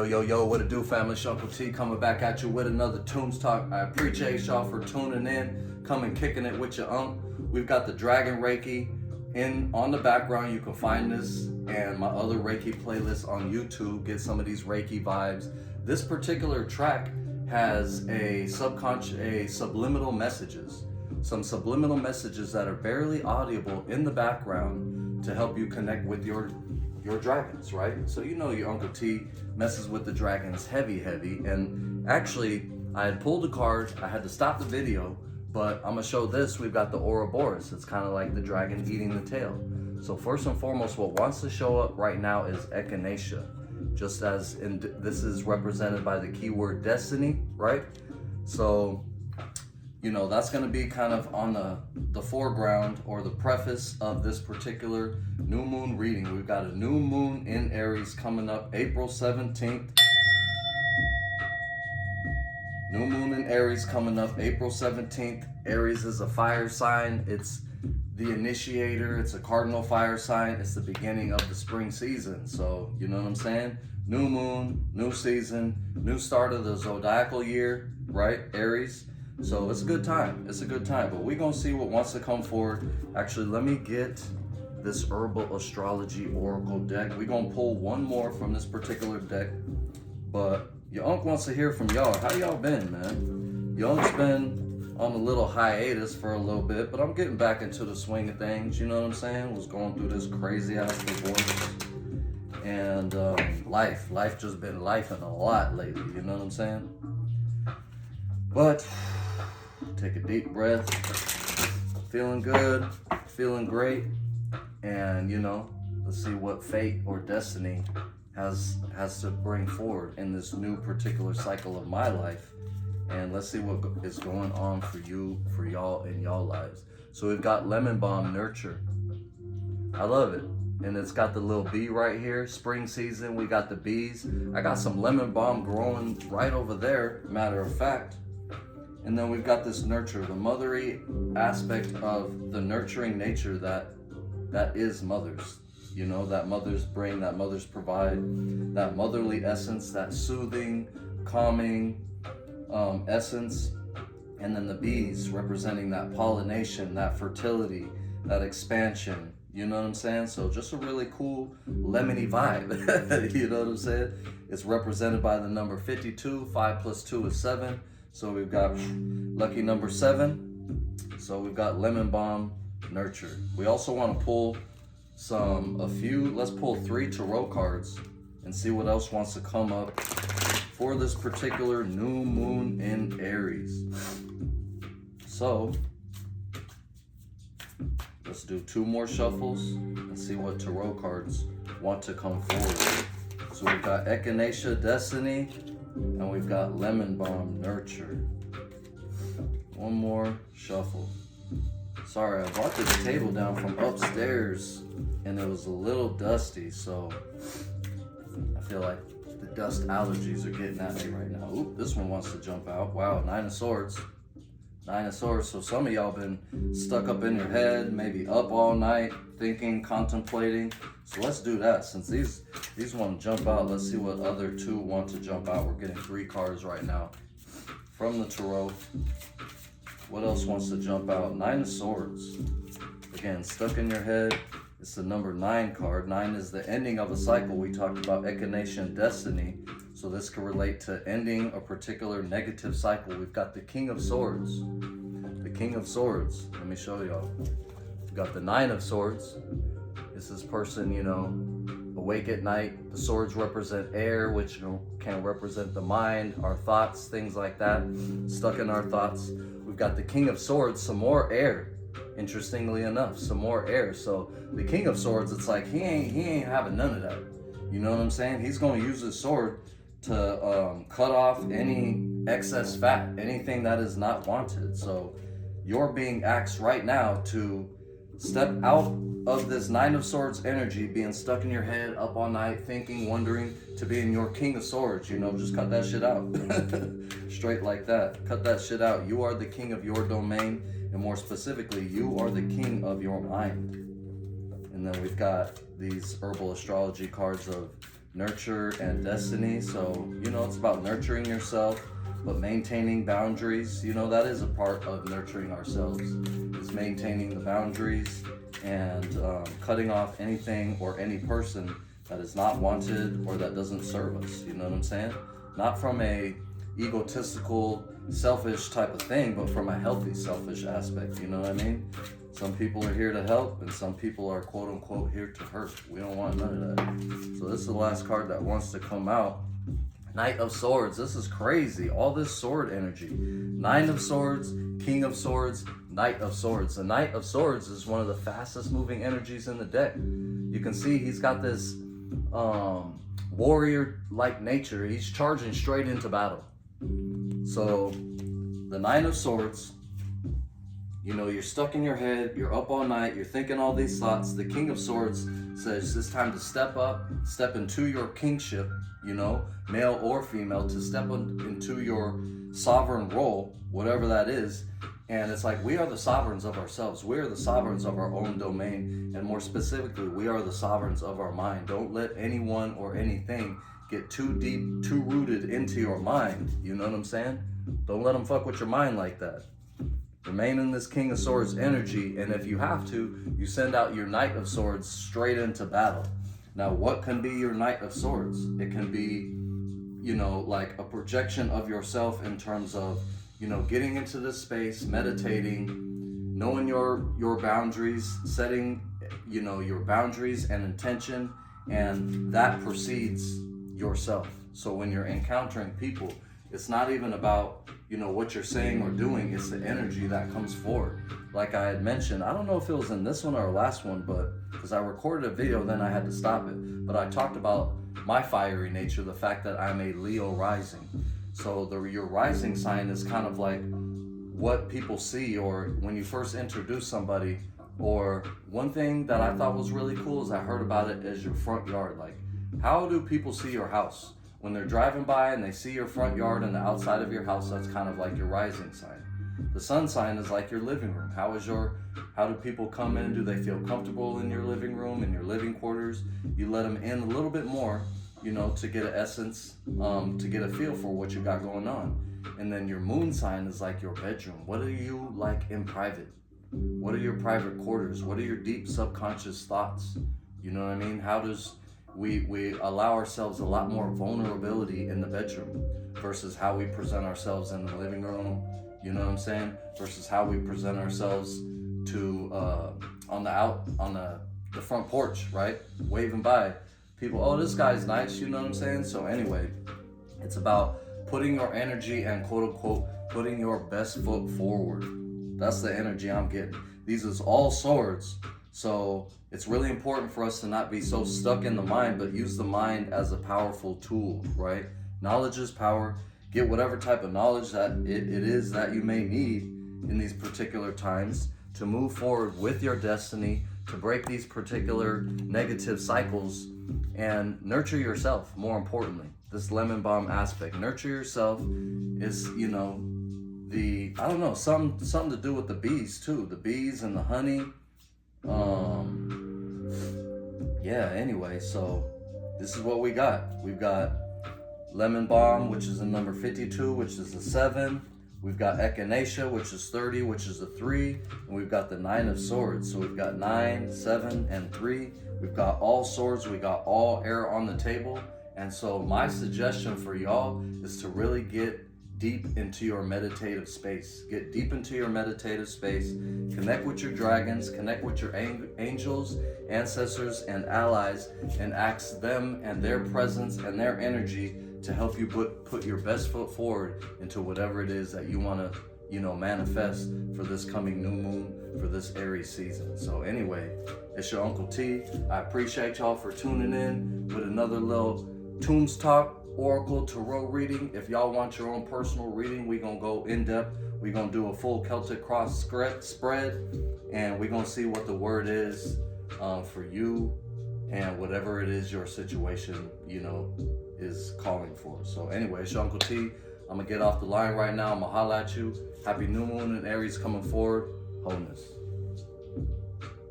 Yo, what it do, family? Uncle T coming back at you with another Toombs talk. I appreciate y'all for tuning in, coming kicking it with your unc. We've got the Dragon Reiki on the background. You can find this and my other Reiki playlist on YouTube. Get some of these Reiki vibes. This particular track has a subliminal messages. Some subliminal messages that are barely audible in the background to help you connect with your dragons, right? So you know your Uncle T messes with the dragons heavy, and actually I had pulled a card, I had to stop the video, but I'm gonna show this. We've got the Ouroboros. It's kind of like the dragon eating the tail. So first and foremost, what wants to show up right now is echinacea, just as this is represented by the keyword destiny, right? So you know, that's going to be kind of on the foreground or the preface of this particular new moon reading. We've got a new moon in Aries coming up April 17th. New moon in Aries coming up April 17th. Aries is a fire sign. It's the initiator. It's a cardinal fire sign. It's the beginning of the spring season. So, you know what I'm saying? New moon, new season, new start of the zodiacal year, right? Aries. So it's a good time. It's a good time. But we're going to see what wants to come forward. Actually, let me get this herbal astrology oracle deck. We're going to pull one more from this particular deck. But your uncle wants to hear from y'all. How y'all been, man? Your uncle's been on a little hiatus for a little bit, but I'm getting back into the swing of things. You know what I'm saying? Was going through this crazy ass divorce. And life just been lifing a lot lately. You know what I'm saying? But take a deep breath, feeling good, feeling great, and you know, let's see what fate or destiny has to bring forward in this new particular cycle of my life, and let's see what is going on for y'all in y'all lives. So we've got lemon balm nurture. I love it, and it's got the little bee right here. Spring season, we got the bees. I got some lemon balm growing right over there, matter of fact. And then we've got this nurture, the mothery aspect of the nurturing nature that is mothers. You know, that mothers bring, that mothers provide, that motherly essence, that soothing, calming essence. And then the bees representing that pollination, that fertility, that expansion. You know what I'm saying? So just a really cool lemony vibe. You know what I'm saying? It's represented by the number 52. 5 plus 2 is 7. So we've got lucky number 7. So we've got lemon balm nurture. We also want to pull let's pull 3 tarot cards and see what else wants to come up for this particular new moon in Aries. So let's do 2 more shuffles and see what tarot cards want to come forward. So we've got echinacea destiny, and we've got lemon balm nurture. 1 more shuffle. Sorry, I brought this table down from upstairs and it was a little dusty, so I feel like the dust allergies are getting at me right now. Oop, this one wants to jump out. Wow, 9 of Swords. 9 of Swords. So some of y'all been stuck up in your head, maybe up all night, thinking, contemplating. So let's do that. Since these want to jump out, let's see what other 2 want to jump out. We're getting 3 cards right now from the tarot. What else wants to jump out? 9 of Swords. Again, stuck in your head. It's the number 9 card. 9 is the ending of a cycle. We talked about echinacea and destiny. So this can relate to ending a particular negative cycle. We've got the King of Swords. The King of Swords. Let me show y'all. We've got the 9 of Swords. It's this person, you know, awake at night. The swords represent air, which can represent the mind, our thoughts, things like that. Stuck in our thoughts. We've got the King of Swords, some more air. Interestingly enough, some more air. So the King of Swords, it's like he ain't having none of that. You know what I'm saying? He's going to use his sword to cut off any excess fat, anything that is not wanted. So you're being asked right now to step out of this 9 of Swords energy, being stuck in your head up all night, thinking, wondering, to being your King of Swords. You know, just cut that shit out. Straight like that. Cut that shit out. You are the king of your domain, and more specifically, you are the king of your mind. And then we've got these herbal astrology cards of nurture and destiny. So, you know, it's about nurturing yourself, but maintaining boundaries. You know, that is a part of nurturing ourselves, is maintaining the boundaries and cutting off anything or any person that is not wanted or that doesn't serve us. You know what I'm saying? Not from a egotistical, selfish type of thing, but from a healthy, selfish aspect. You know what I mean? Some people are here to help, and some people are quote unquote here to hurt. We don't want none of that. So this is the last card that wants to come out. Knight of Swords. This is crazy. All this sword energy. Nine of Swords, King of Swords, Knight of Swords. The Knight of Swords is one of the fastest moving energies in the deck. You can see he's got this warrior-like nature. He's charging straight into battle. So the Nine of Swords, you know, you're stuck in your head, you're up all night, you're thinking all these thoughts. The King of Swords says it's time to step up, step into your kingship, you know, male or female, to step into your sovereign role, whatever that is. And it's like, we are the sovereigns of ourselves. We are the sovereigns of our own domain. And more specifically, we are the sovereigns of our mind. Don't let anyone or anything get too deep, too rooted into your mind. You know what I'm saying? Don't let them fuck with your mind like that. Remain in this King of Swords energy, and if you have to, you send out your Knight of Swords straight into battle. Now, what can be your Knight of Swords? It can be, you know, like a projection of yourself in terms of, you know, getting into this space, meditating, knowing your boundaries, setting, you know, your boundaries and intention, and that precedes yourself. So when you're encountering people, it's not even about, you know, what you're saying or doing, it's the energy that comes forward. Like I had mentioned, I don't know if it was in this one or last one, but because I recorded a video, then I had to stop it. But I talked about my fiery nature, the fact that I'm a Leo rising. So your rising sign is kind of like what people see, or when you first introduce somebody. Or one thing that I thought was really cool is I heard about it as your front yard. Like, how do people see your house? When they're driving by and they see your front yard and the outside of your house, that's kind of like your rising sign. The sun sign is like your living room. How do people come in? Do they feel comfortable in your living room, in your living quarters? You let them in a little bit more, you know, to get an essence, to get a feel for what you got going on. And then your moon sign is like your bedroom. What are you like in private? What are your private quarters? What are your deep subconscious thoughts? You know what I mean? How does we allow ourselves a lot more vulnerability in the bedroom versus how we present ourselves in the living room, you know what I'm saying? Versus how we present ourselves to on the front porch, right? Waving by people, oh, this guy's nice, you know what I'm saying? So anyway, it's about putting your energy and quote unquote putting your best foot forward. That's the energy I'm getting. These is all swords. So it's really important for us to not be so stuck in the mind, but use the mind as a powerful tool, right? Knowledge is power. Get whatever type of knowledge that it is that you may need in these particular times to move forward with your destiny, to break these particular negative cycles, and nurture yourself, more importantly. This lemon balm aspect. Nurture yourself is, you know, something to do with the bees too. The bees and the honey. Yeah, anyway, so this is what we got. We've got lemon balm, which is a number 52, which is a 7. We've got echinacea, which is 30, which is a 3. And we've got the 9 of swords. So we've got 9, 7, and 3. We've got all swords. We got all air on the table. And so my suggestion for y'all is to really get deep into your meditative space. Get deep into your meditative space. Connect with your dragons, connect with your angels, ancestors, and allies, and ask them and their presence and their energy to help you put your best foot forward into whatever it is that you want to, you know, manifest for this coming new moon, for this Aries season. So anyway, it's your Uncle T. I appreciate y'all for tuning in with another little Toombs Talk Oracle Tarot reading. If y'all want your own personal reading, we're gonna go in depth. We're gonna do a full Celtic cross spread, and we're gonna see what the word is for you and whatever it is your situation, you know, is calling for. So anyway, it's your Uncle T. I'm gonna get off the line right now. I'm gonna holla at you. Happy new moon in Aries coming forward. Wholeness.